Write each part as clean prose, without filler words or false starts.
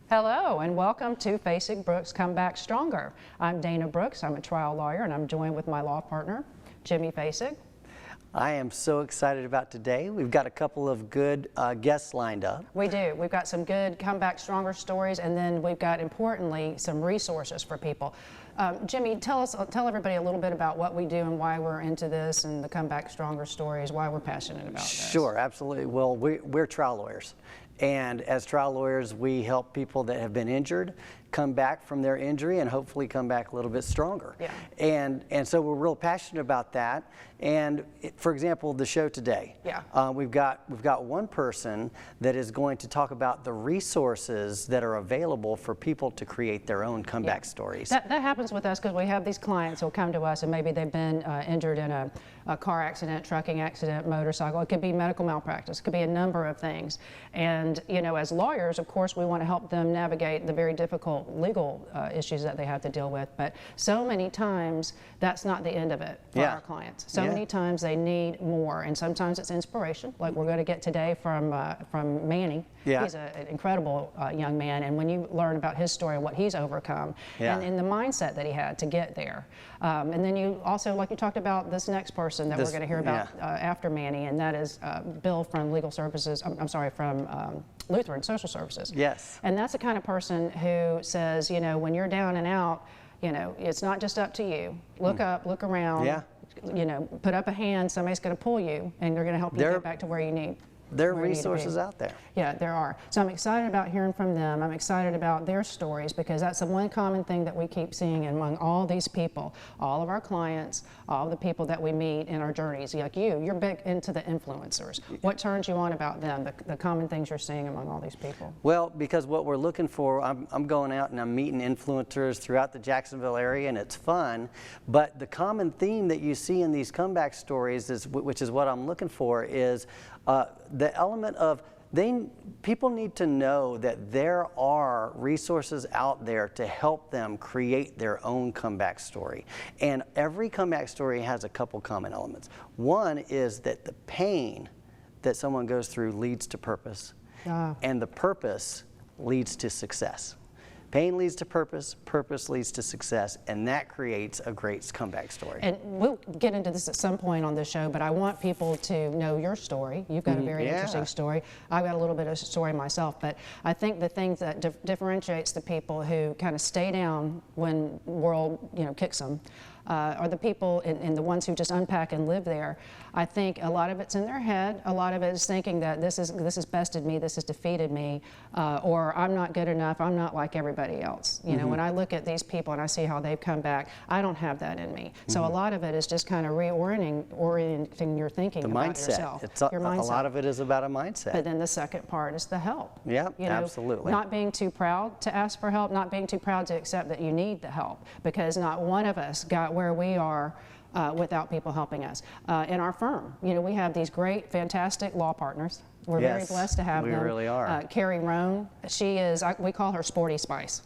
Hello and welcome to Fasig Brooks Come Back Stronger. I'm Dana Brooks. I'm a trial lawyer and I'm joined with my law partner, Jimmy Fasig. I am so excited about today. We've got a couple of good guests lined up. We do. We've got some good Come Back Stronger stories, and then we've got, importantly, some resources for people. Jimmy, tell everybody a little bit about what we do and why we're into this and the Come Back Stronger stories, why we're passionate about this. Sure, absolutely. Well, we're trial lawyers. And as trial lawyers, we help people that have been injured come back from their injury and hopefully come back a little bit stronger. Yeah. And so we're real passionate about that. And for example, the show today, yeah. We've got one person that is going to talk about the resources that are available for people to create their own comeback stories. That happens with us because we have these clients who'll come to us and maybe they've been injured in a car accident, trucking accident, motorcycle. It could be medical malpractice. It could be a number of things. And you know, as lawyers, of course, we want to help them navigate the very difficult legal issues that they have to deal with. But so many times, that's not the end of it for our clients. So many times they need more, and sometimes it's inspiration, like we're going to get today from Manny. Yeah. He's an incredible young man, and when you learn about his story and what he's overcome, and the mindset that he had to get there. And then you also, like you talked about, this next person that we're going to hear about after Manny, and that is Bill from Legal Services, I'm sorry, from Lutheran Social Services. Yes. And that's the kind of person who says, you know, when you're down and out, you know, it's not just up to you. Look up, look around, you know, put up a hand, somebody's going to pull you, and they're going to help you get back to where you need. There are resources out there. Yeah, there are. So I'm excited about hearing from them. I'm excited about their stories because that's the one common thing that we keep seeing among all these people, all of our clients, all the people that we meet in our journeys. Like you're big into the influencers. What turns you on about them, the common things you're seeing among all these people? Well, because what we're looking for, I'm going out and I'm meeting influencers throughout the Jacksonville area, and it's fun. But the common theme that you see in these comeback stories, which is what I'm looking for, is the element of people need to know that there are resources out there to help them create their own comeback story. And every comeback story has a couple common elements. One is that the pain that someone goes through leads to purpose, and the purpose leads to success. Pain leads to purpose, purpose leads to success, and that creates a great comeback story. And we'll get into this at some point on the show, but I want people to know your story. You've got a very interesting story. I've got a little bit of a story myself, but I think the thing that differentiates the people who kind of stay down when the world, you know, kicks them are the people and the ones who just unpack and live there. I think a lot of it's in their head. A lot of it is thinking that this has bested me, this has defeated me, or I'm not good enough, I'm not like everybody else. You know, when I look at these people and I see how they've come back, I don't have that in me. So a lot of it is just kind of reorienting your thinking about yourself. Your mindset. A lot of it is about a mindset. But then the second part is the help. Yeah, you know, absolutely. Not being too proud to ask for help, not being too proud to accept that you need the help, because not one of us got where we are without people helping us. In our firm, you know, we have these great, fantastic law partners. We're very blessed to have them. We really are. Carrie Roan, she is, we call her Sporty Spice.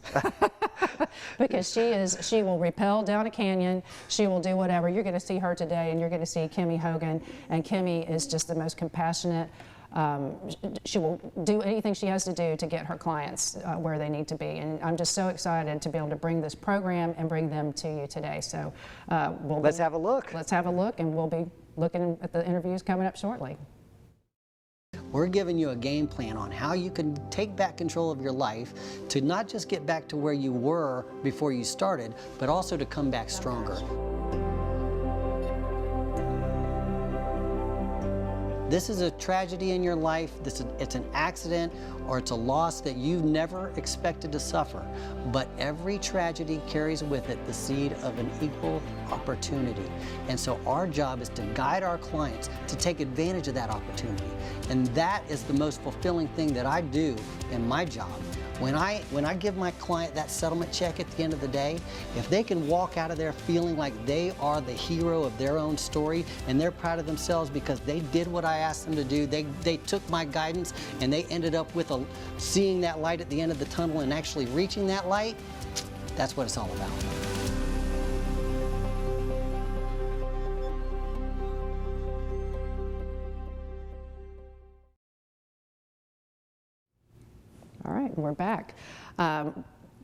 Because she will rappel down a canyon, she will do whatever. You're going to see her today, and you're going to see Kimmy Hogan, and Kimmy is just the most compassionate. She will do anything she has to do to get her clients where they need to be, and I'm just so excited to be able to bring this program and bring them to you today. So let's have a look. Let's have a look, and we'll be looking at the interviews coming up shortly. We're giving you a game plan on how you can take back control of your life to not just get back to where you were before you started, but also to come back stronger. This is a tragedy in your life, it's an accident, or it's a loss that you never expected to suffer. But every tragedy carries with it the seed of an equal opportunity. And so our job is to guide our clients to take advantage of that opportunity. And that is the most fulfilling thing that I do in my job. When I give my client that settlement check at the end of the day, if they can walk out of there feeling like they are the hero of their own story and they're proud of themselves because they did what I asked them to do, they took my guidance and they ended up with seeing that light at the end of the tunnel and actually reaching that light, that's what it's all about. All right. right, we're back.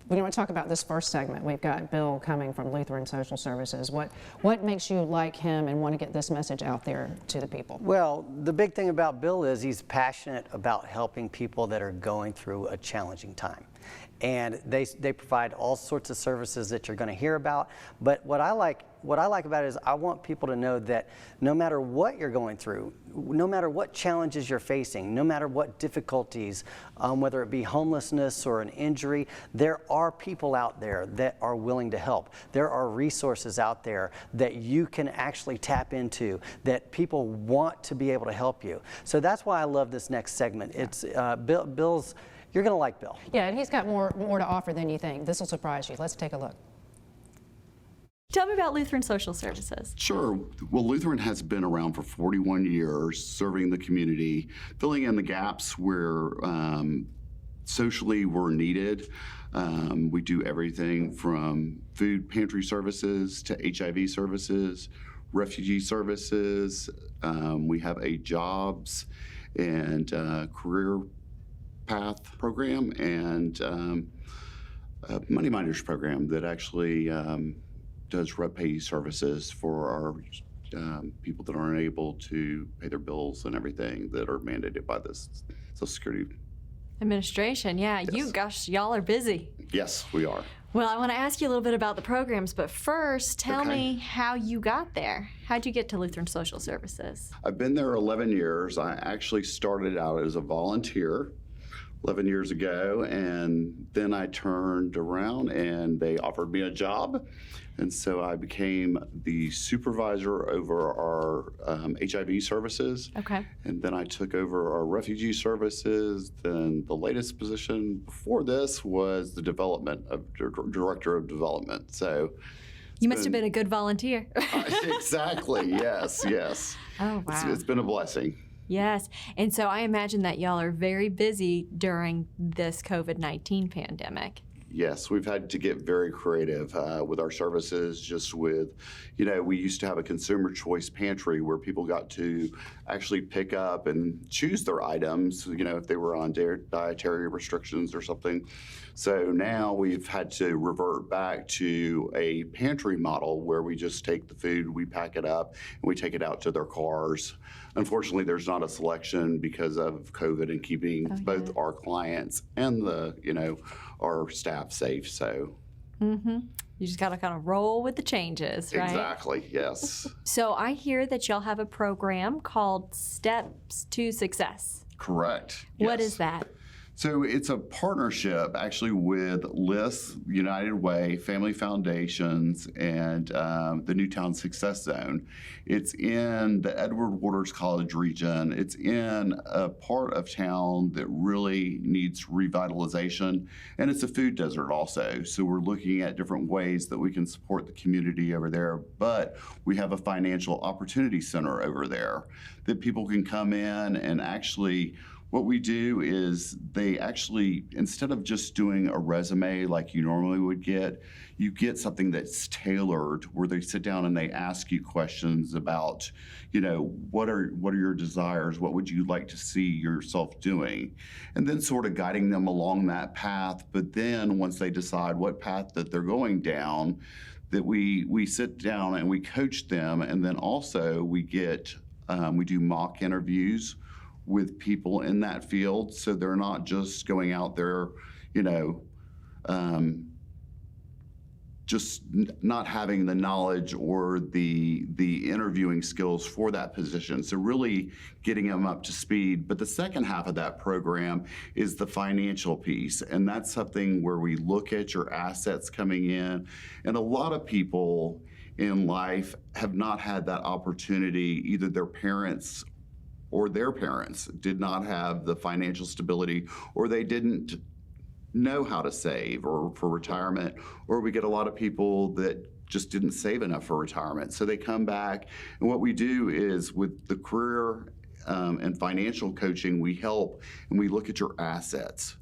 We want to talk about this first segment. We've got Bill coming from Lutheran Social Services. What makes you like him and want to get this message out there to the people? Well, the big thing about Bill is he's passionate about helping people that are going through a challenging time. And they provide all sorts of services that you're going to hear about. But what I like about it is I want people to know that no matter what you're going through, no matter what challenges you're facing, no matter what difficulties, whether it be homelessness or an injury, there are people out there that are willing to help. There are resources out there that you can actually tap into, that people want to be able to help you. So that's why I love this next segment. It's Bill's. You're going to like Bill. Yeah, and he's got more to offer than you think. This will surprise you. Let's take a look. Tell me about Lutheran Social Services. Sure. Well, Lutheran has been around for 41 years, serving the community, filling in the gaps where socially we're needed. We do everything from food pantry services to HIV services, refugee services. We have a jobs and career path program and a Money Minders program that actually does rep pay services for our people that aren't able to pay their bills and everything that are mandated by this Social Security Administration, yeah. Yes. Y'all are busy. Yes, we are. Well, I want to ask you a little bit about the programs, but first, tell Okay. me how you got there. How'd you get to Lutheran Social Services? I've been there 11 years. I actually started out as a volunteer 11 years ago, and then I turned around and they offered me a job. And so I became the supervisor over our HIV services. Okay. And then I took over our refugee services. Then the latest position before this was the director of development. So You must have been a good volunteer. exactly, yes. Oh, wow. It's been a blessing. Yes. And so I imagine that y'all are very busy during this COVID-19 pandemic. Yes, we've had to get very creative with our services, just with, we used to have a consumer choice pantry where people got to actually pick up and choose their items, if they were on dietary restrictions or something. So now we've had to revert back to a pantry model where we just take the food, we pack it up, and we take it out to their cars. Unfortunately, there's not a selection because of COVID and keeping both our clients and our staff safe. So You just got to kind of roll with the changes, right? exactly, yes. So I hear that y'all have a program called Steps to Success. Correct. What yes. is that? So it's a partnership actually with LIS, United Way, Family Foundations, and the Newtown Success Zone. It's in the Edward Waters College region. It's in a part of town that really needs revitalization, and it's a food desert also. So we're looking at different ways that we can support the community over there, but we have a financial opportunity center over there that people can come in and actually. What we do is they actually, instead of just doing a resume like you normally would get, you get something that's tailored where they sit down and they ask you questions about, what are your desires? What would you like to see yourself doing? And then sort of guiding them along that path. But then once they decide what path that they're going down, that we sit down and we coach them. And then also we do mock interviews with people in that field, so they're not just going out there, just not having the knowledge or the interviewing skills for that position. So really getting them up to speed. But the second half of that program is the financial piece, and that's something where we look at your assets coming in. And a lot of people in life have not had that opportunity, either their parents or their parents did not have the financial stability, or they didn't know how to save or for retirement, or we get a lot of people that just didn't save enough for retirement. So they come back, and what we do is with the career and financial coaching, we help and we look at your assets.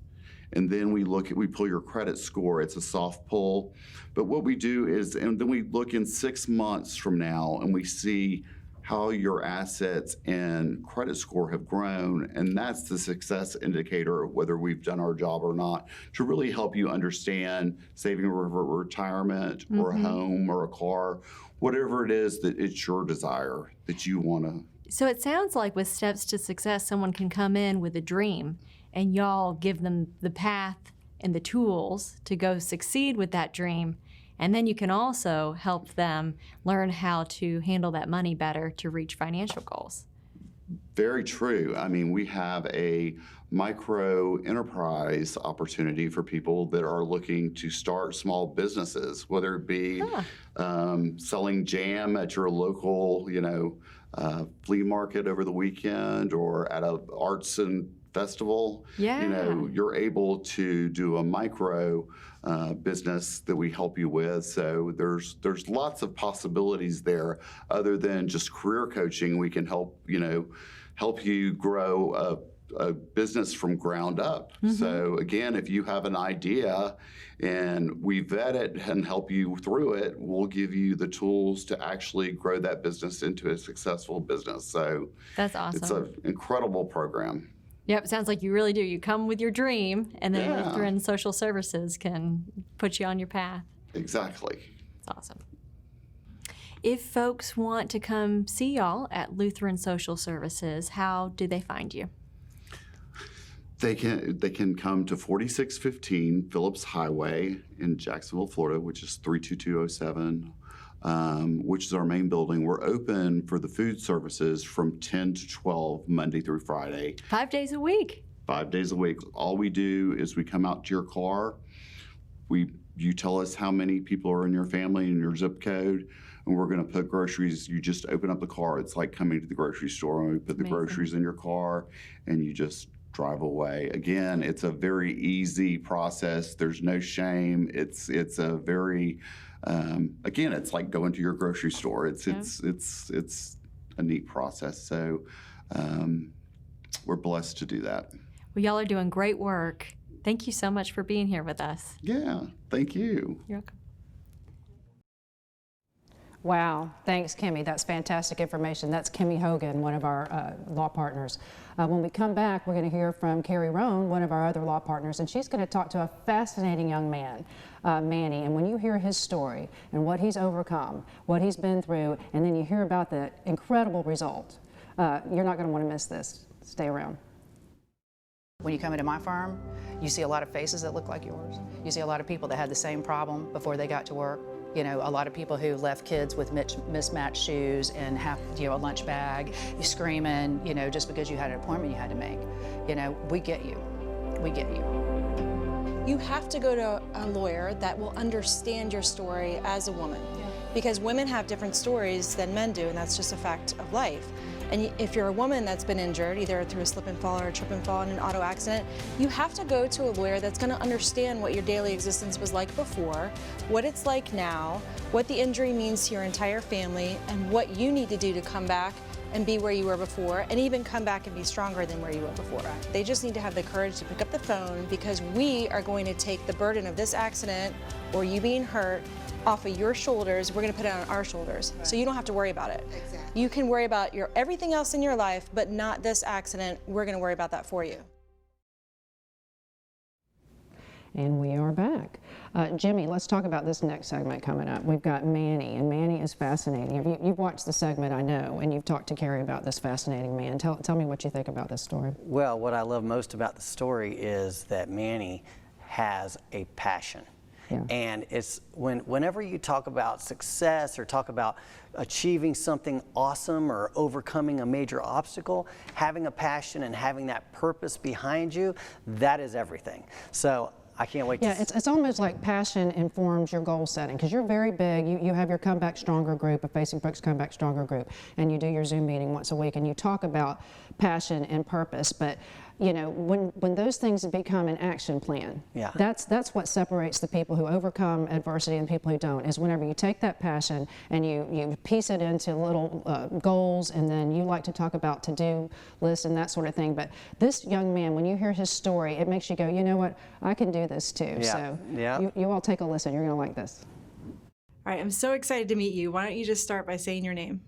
And then we pull your credit score. It's a soft pull. But what we do is, and then we look in 6 months from now and we see how your assets and credit score have grown, and that's the success indicator of whether we've done our job or not, to really help you understand saving for retirement or a home or a car, whatever it is that it's your desire that you want to. So it sounds like with Steps to Success, someone can come in with a dream and y'all give them the path and the tools to go succeed with that dream. And then you can also help them learn how to handle that money better to reach financial goals. Very true. I mean, we have a micro enterprise opportunity for people that are looking to start small businesses, whether it be selling jam at your local, flea market over the weekend or at a arts and festival. Yeah. You're able to do a micro business that we help you with. So there's lots of possibilities there other than just career coaching. We can help you grow a business from ground up. So again, if you have an idea and we vet it and help you through it, we'll give you the tools to actually grow that business into a successful business. So that's awesome. It's an incredible program. Yep, sounds like you really do. You come with your dream, and then Lutheran Social Services can put you on your path. Exactly. That's awesome. If folks want to come see y'all at Lutheran Social Services, how do they find you? They can come to 4615 Phillips Highway in Jacksonville, Florida, which is 32207. Which is our main building. We're open for the food services from 10 to 12, Monday through Friday. 5 days a week. 5 days a week. All we do is we come out to your car. You tell us how many people are in your family and your zip code, and we're going to put groceries. You just open up the car. It's like coming to the grocery store, and we put the groceries in your car, and you just drive away. Again, it's a very easy process. There's no shame. It's a very again, it's like going to your grocery store. It's a neat process. So we're blessed to do that. Well, y'all are doing great work. Thank you so much for being here with us. Yeah, thank you. You're welcome. Wow, thanks, Kimmy. That's fantastic information. That's Kimmy Hogan, one of our law partners. When we come back, we're going to hear from Carrie Roan, one of our other law partners, and she's going to talk to a fascinating young man, Manny. And when you hear his story and what he's overcome, what he's been through, and then you hear about the incredible result, you're not going to want to miss this. Stay around. When you come into my firm, you see a lot of faces that look like yours. You see a lot of people that had the same problem before they got to work. A lot of people who left kids with mismatched shoes and a lunch bag, you screaming, just because you had an appointment you had to make. We get you. We get you. You have to go to a lawyer that will understand your story as a woman. Because women have different stories than men do, and that's just a fact of life. And if you're a woman that's been injured, either through a slip and fall or a trip and fall in an auto accident, you have to go to a lawyer that's going to understand what your daily existence was like before, what it's like now, what the injury means to your entire family, and what you need to do to come back and be where you were before, and even come back and be stronger than where you were before. They just need to have the courage to pick up the phone, because we are going to take the burden of this accident or you being hurt off of your shoulders. We're going to put it on our shoulders, so you don't have to worry about it. Exactly. You can worry about everything else in your life, but not this accident. We're going to worry about that for you. And we are back. Jimmy, let's talk about this next segment coming up. We've got Manny, and Manny is fascinating. You've watched the segment, I know, and you've talked to Carrie about this fascinating man. Tell me what you think about this story. Well, what I love most about the story is that Manny has a passion. Yeah. And it's whenever you talk about success or talk about achieving something awesome or overcoming a major obstacle, having a passion and having that purpose behind you, that is everything. So I can't wait to see. It's almost like passion informs your goal setting, because you're very big. You have your Come Back Stronger group, a Facing Brooks Come Back Stronger group, and you do your Zoom meeting once a week, and you talk about passion and purpose. But when those things become an action plan, that's what separates the people who overcome adversity and people who don't, is whenever you take that passion and you piece it into little goals, and then you like to talk about to-do lists and that sort of thing. But this young man, when you hear his story, it makes you go, you know what, I can do this too. So you all take a listen. You're going to like this. All right, I'm so excited to meet you. Why don't you just start by saying your name?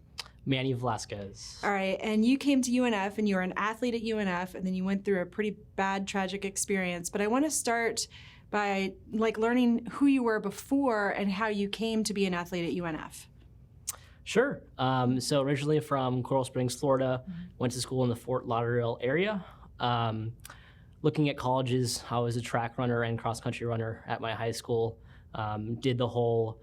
Manny Velasquez. All right, and you came to UNF and you were an athlete at UNF, and then you went through a pretty bad, tragic experience. But I want to start by learning who you were before and how you came to be an athlete at UNF. Sure. So originally from Coral Springs, Florida, went to school in the Fort Lauderdale area. Looking at colleges, I was a track runner and cross-country runner at my high school. Did the whole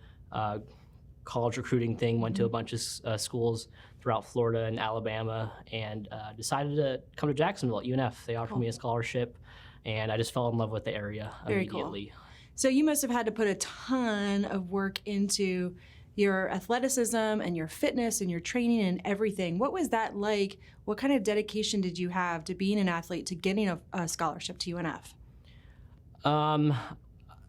college recruiting thing, went to a bunch of schools throughout Florida and Alabama, and decided to come to Jacksonville at UNF. They offered me a scholarship, and I just fell in love with the area immediately. Cool. So you must have had to put a ton of work into your athleticism and your fitness and your training and everything. What was that like? What kind of dedication did you have to being an athlete, to getting a scholarship to UNF?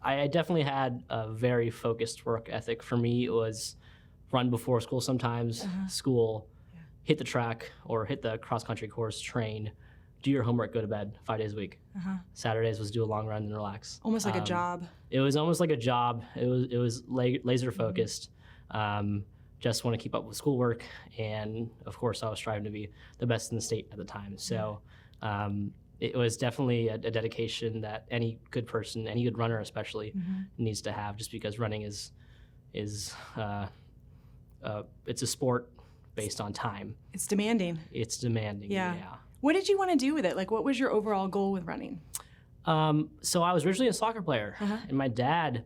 I definitely had a very focused work ethic. For me, it was run before school sometimes, school, hit the track or hit the cross-country course, train, do your homework, go to bed 5 days a week. Saturdays was do a long run and relax. Almost like a job. It was almost like a job. It was laser focused. Just want to keep up with schoolwork, and of course I was striving to be the best in the state at the time. So it was definitely a dedication that any good person, any good runner especially, needs to have, just because running is it's a sport based on time. It's demanding. It's demanding. Yeah. What did you want to do with it? What was your overall goal with running? So I was originally a soccer player, and my dad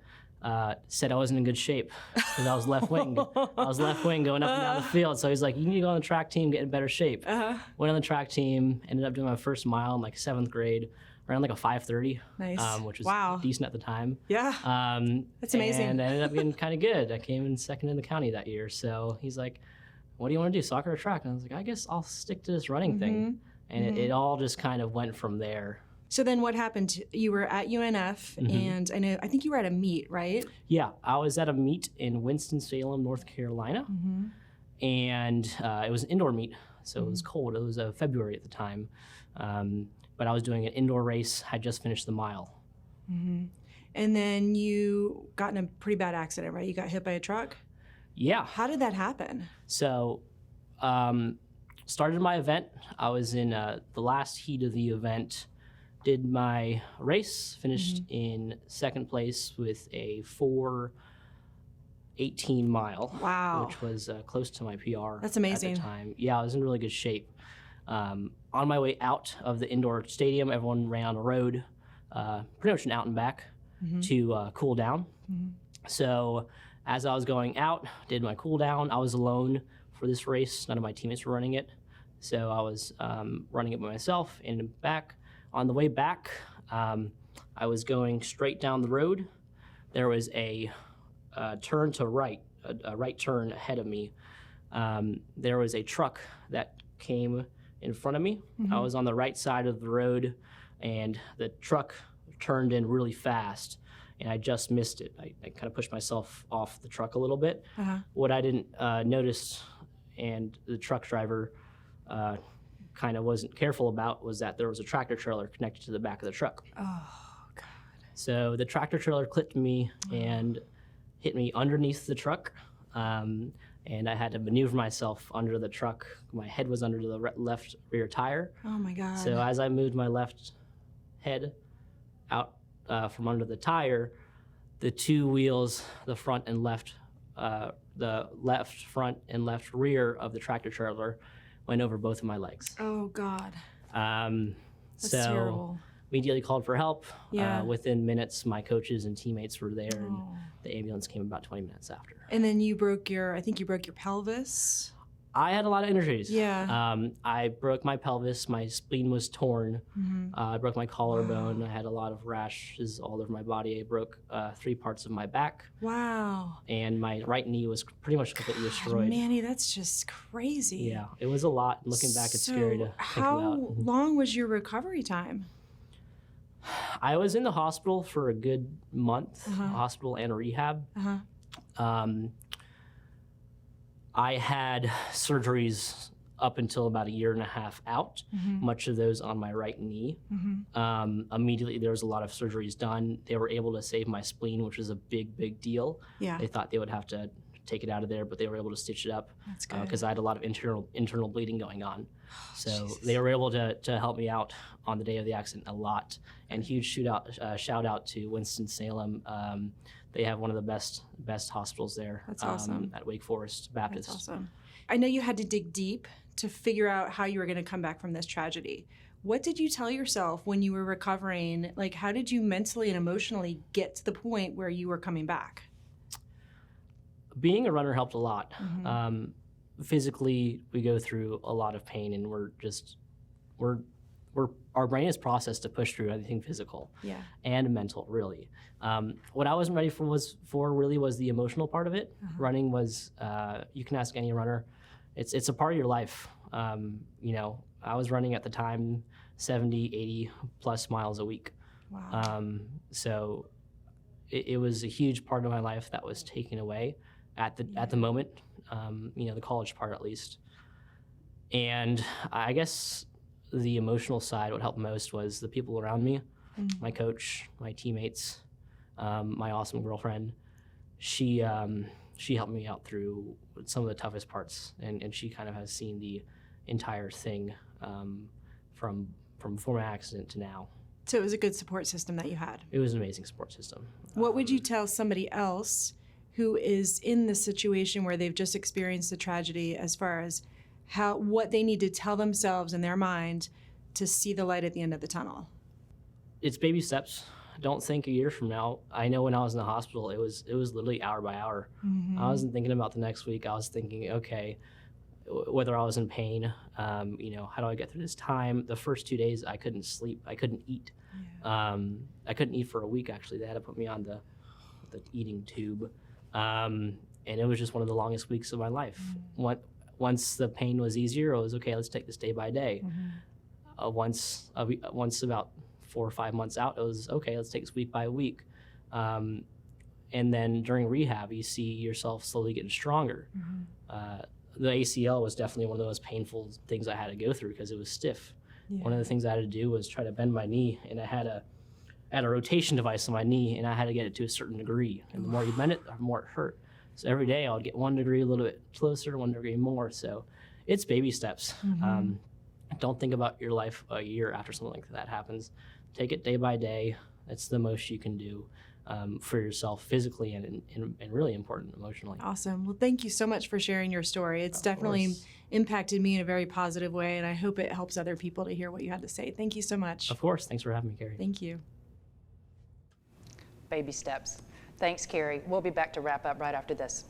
said I wasn't in good shape because I was left wing. I was left wing going up and down the field. So he's like, you need to go on the track team, get in better shape. Went on the track team, ended up doing my first mile in 7th grade, around a 5:30, which was decent at the time. Yeah, that's amazing. And I ended up getting kind of good. I came in second in the county that year. So he's like, what do you want to do, soccer or track? And I was like, I guess I'll stick to this running thing. And it all just kind of went from there. So then what happened? You were at UNF, and I think you were at a meet, right? Yeah, I was at a meet in Winston-Salem, North Carolina. And it was an indoor meet, so it was cold. It was February at the time. But I was doing an indoor race, had just finished the mile. And then you got in a pretty bad accident, right? You got hit by a truck? Yeah. How did that happen? So, started my event. I was in the last heat of the event, did my race, finished in second place with a 4:18 mile. Wow. Which was close to my PR. That's amazing. At the time. Yeah, I was in really good shape. On my way out of the indoor stadium, everyone ran on the road, pretty much an out and back to cool down. So as I was going out, did my cool down. I was alone for this race. None of my teammates were running it. So I was running it by myself and back. On the way back, I was going straight down the road. There was a turn to right, a right turn ahead of me. There was a truck that came in front of me. I was on the right side of the road, and the truck turned in really fast, and I just missed it. I kind of pushed myself off the truck a little bit. What I didn't notice, and the truck driver kind of wasn't careful about, was that there was a tractor trailer connected to the back of the truck. Oh, God. So the tractor trailer clipped me and hit me underneath the truck. And I had to maneuver myself under the truck. My head was under the left rear tire. Oh my God. So as I moved my left head out from under the tire, the two wheels, the front and left, the left front and left rear of the tractor trailer went over both of my legs. Oh God. That's so terrible. Immediately called for help. Yeah. Within minutes, my coaches and teammates were there, and the ambulance came about 20 minutes after. And then you broke your pelvis. I had a lot of injuries. Yeah. I broke my pelvis. My spleen was torn. I broke my collarbone. I had a lot of rashes all over my body. I broke 3 parts of my back. Wow. And my right knee was pretty much completely destroyed. Manny, that's just crazy. Yeah, it was a lot. Looking back, it's scary to think about. How long was your recovery time? I was in the hospital for a good month, hospital and rehab. I had surgeries up until about 1.5 years out, much of those on my right knee. Immediately, there was a lot of surgeries done. They were able to save my spleen, which was a big, big deal. Yeah. They thought they would have to take it out of there, but they were able to stitch it up. That's good. Because I had a lot of internal bleeding going on. So Jesus. they were able to help me out on the day of the accident a lot. And huge shout out to Winston-Salem. They have one of the best hospitals there. That's awesome. At Wake Forest Baptist. That's awesome. I know you had to dig deep to figure out how you were going to come back from this tragedy. What did you tell yourself when you were recovering? Like, how did you mentally and emotionally get to the point where you were coming back? Being a runner helped a lot. Mm-hmm. Physically, we go through a lot of pain, and our brain is processed to push through anything physical and mental, really. What I wasn't ready for was the emotional part of it. Running was, you can ask any runner, it's a part of your life. You know, I was running at the time 70, 80 plus miles a week. Wow. So it was a huge part of my life that was taken away at the moment, you know, the college part at least. And I guess the emotional side, what helped most was the people around me, my coach, my teammates, my awesome girlfriend. She helped me out through some of the toughest parts, and she kind of has seen the entire thing from before my accident to now. So it was a good support system that you had. It was an amazing support system. What would you tell somebody else who is in the situation where they've just experienced the tragedy, as far as what they need to tell themselves in their mind to see the light at the end of the tunnel? It's baby steps. Don't think a year from now. I know when I was in the hospital, it was literally hour by hour. Mm-hmm. I wasn't thinking about the next week. I was thinking, okay, whether I was in pain, you know, how do I get through this time? The first 2 days, I couldn't sleep. I couldn't eat. Yeah. I couldn't eat for a week, actually. They had to put me on the eating tube. And it was just one of the longest weeks of my life. Once the pain was easier, it was, okay, let's take this day by day. Once about 4 or 5 months out, it was, okay, let's take this week by week. And then during rehab, you see yourself slowly getting stronger. The ACL was definitely one of those painful things I had to go through because it was stiff. Yeah. One of the things I had to do was try to bend my knee, and I had a rotation device on my knee, and I had to get it to a certain degree. And the more you bend it, the more it hurt. So every day I would get 1 degree a little bit closer, 1 degree more. So it's baby steps. Don't think about your life a year after something like that happens. Take it day by day. That's the most you can do for yourself physically and really important emotionally. Awesome. Well, thank you so much for sharing your story. It's definitely impacted me in a very positive way, and I hope it helps other people to hear what you had to say. Thank you so much. Of course. Thanks for having me, Carrie. Thank you. Baby steps. Thanks, Carrie. We'll be back to wrap up right after this.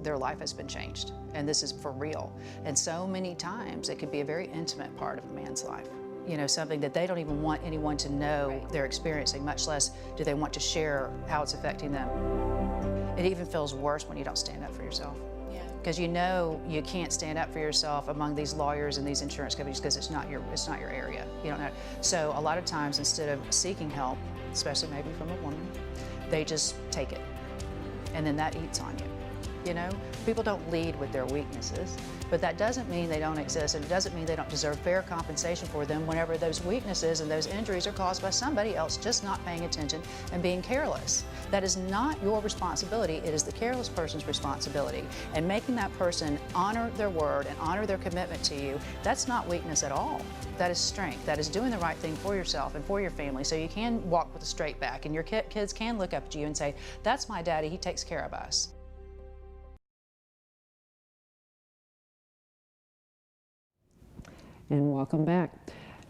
Their life has been changed, and this is for real. And so many times it could be a very intimate part of a man's life. You know, something that they don't even want anyone to know they're experiencing, much less do they want to share how it's affecting them. It even feels worse when you don't stand up for yourself. Because you know you can't stand up for yourself among these lawyers and these insurance companies because it's not your area. You don't know. So a lot of times, instead of seeking help, especially maybe from a woman, they just take it, and then that eats on you. You know, people don't lead with their weaknesses, but that doesn't mean they don't exist, and it doesn't mean they don't deserve fair compensation for them whenever those weaknesses and those injuries are caused by somebody else just not paying attention and being careless. That is not your responsibility. It is the careless person's responsibility. And making that person honor their word and honor their commitment to you, that's not weakness at all. That is strength. That is doing the right thing for yourself and for your family, so you can walk with a straight back, and your kids can look up to you and say, that's my daddy, he takes care of us. And welcome back.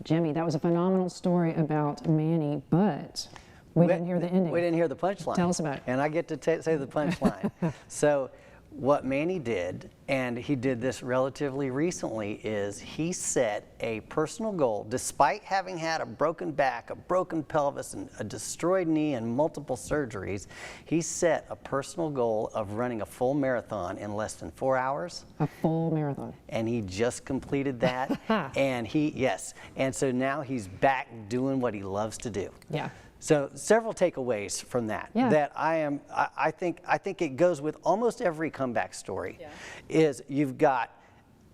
Jimmy, that was a phenomenal story about Manny, but we didn't hear the ending. We didn't hear the punchline. Tell us about it. And I get to say the punchline. So what Manny did, and he did this relatively recently, is he set a personal goal, despite having had a broken back, a broken pelvis, and a destroyed knee and multiple surgeries. He set a personal goal of running a full marathon in less than 4 hours. A full marathon. And he just completed that. And so now he's back doing what he loves to do. Yeah. So several takeaways from that. Yeah. That I think it goes with almost every comeback story. Yeah. Is you've got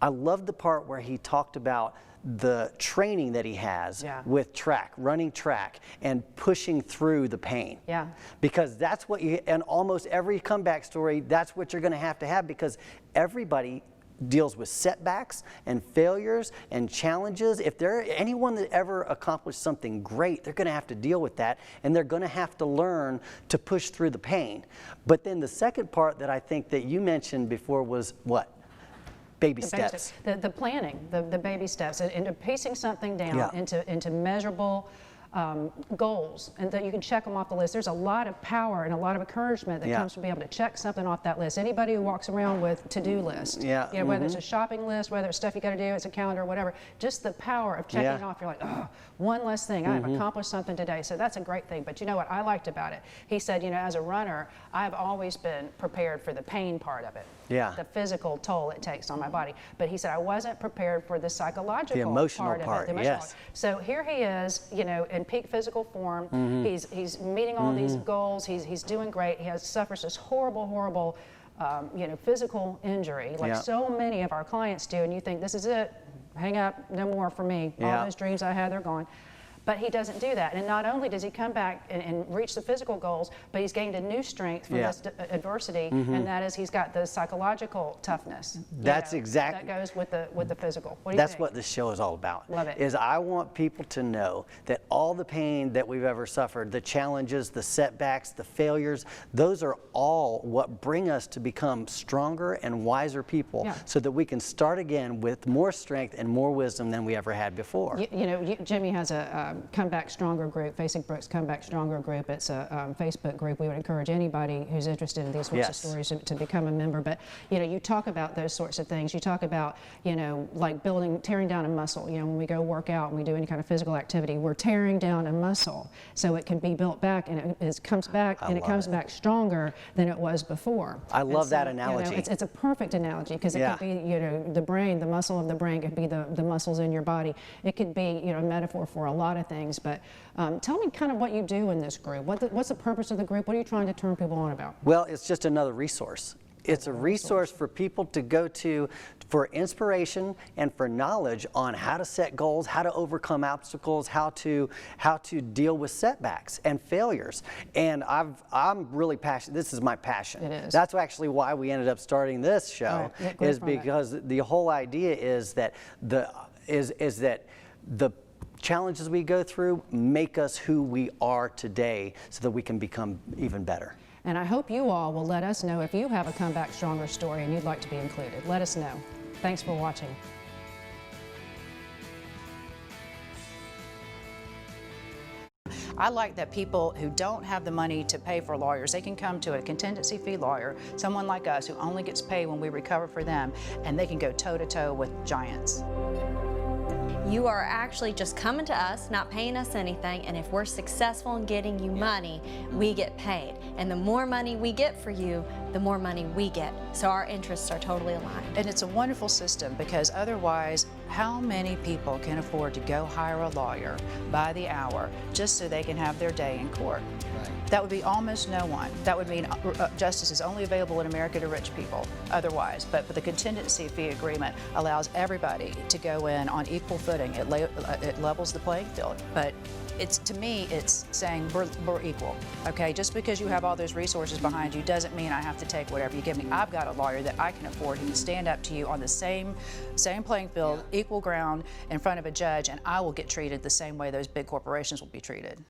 I love the part where he talked about the training that he has with running track and pushing through the pain. Yeah. Because that's what you, and almost every comeback story, that's what you're going to have because everybody deals with setbacks and failures and challenges. If there anyone that ever accomplished something great, they're going to have to deal with that, and they're going to have to learn to push through the pain. But then the second part that I think that you mentioned before was what? Baby steps. The planning, the baby steps, into piecing something down into measurable goals, and that you can check them off the list. There's a lot of power and a lot of encouragement that comes from being able to check something off that list. Anybody who walks around with to-do list, you know, whether it's a shopping list, whether it's stuff you got to do, it's a calendar, whatever, just the power of checking it off. You're like, oh, one less thing. I have accomplished something today. So that's a great thing. But you know what I liked about it? He said, you know, as a runner, I've always been prepared for the pain part of it. Yeah. The physical toll it takes on my body. But he said, I wasn't prepared for the psychological the emotional part of it. The emotional part. So here he is, you know, in peak physical form. He's meeting all these goals. He's doing great. He suffers this horrible, you know, physical injury, like so many of our clients do. And you think, this is it. Hang up, no more for me. All those dreams I had, they're gone. But he doesn't do that. And not only does he come back and reach the physical goals, but he's gained a new strength from this adversity, and that is he's got the psychological toughness. That's exactly. That goes with the physical. What do you That's think? what this show is all about. Love it. Is I want people to know that all the pain that we've ever suffered, the challenges, the setbacks, the failures, those are all what bring us to become stronger and wiser people so that we can start again with more strength and more wisdom than we ever had before. You know, Jimmy has a Come Back Stronger group, Fasig Brooks Come Back Stronger group. It's a Facebook group. We would encourage anybody who's interested in these sorts of stories to become a member. But, you know, you talk about those sorts of things. You talk about, you know, like tearing down a muscle. You know, when we go work out and we do any kind of physical activity, we're tearing down a muscle so it can be built back, and it comes back back stronger than it was before. I love that analogy. You know, it's a perfect analogy because it could be, you know, the brain, the muscle of the brain could be the muscles in your body. It could be, you know, a metaphor for a lot of things. But tell me kind of what you do in this group. What's the purpose of the group? What are you trying to turn people on about? Well, it's just another resource. It's a resource for people to go to for inspiration and for knowledge on how to set goals, how to overcome obstacles, how to deal with setbacks and failures. And I'm really passionate. This is my passion. It is. That's actually why we ended up starting this show, is because the whole idea is that the challenges we go through make us who we are today so that we can become even better. And I hope you all will let us know if you have a Come Back Stronger story and you'd like to be included. Let us know. Thanks for watching. I like that people who don't have the money to pay for lawyers, they can come to a contingency fee lawyer, someone like us who only gets paid when we recover for them, and they can go toe-to-toe with giants. You are actually just coming to us, not paying us anything, and if we're successful in getting you money, we get paid. And the more money we get for you, the more money we get. So our interests are totally aligned. And it's a wonderful system, because otherwise, how many people can afford to go hire a lawyer by the hour just so they can have their day in court? That would be almost no one. That would mean justice is only available in America to rich people otherwise. But the contingency fee agreement allows everybody to go in on equal footing. It levels the playing field. But to me, it's saying we're equal, okay? Just because you have all those resources behind you doesn't mean I have to take whatever you give me. I've got a lawyer that I can afford who can stand up to you on the same playing field, equal ground in front of a judge, and I will get treated the same way those big corporations will be treated.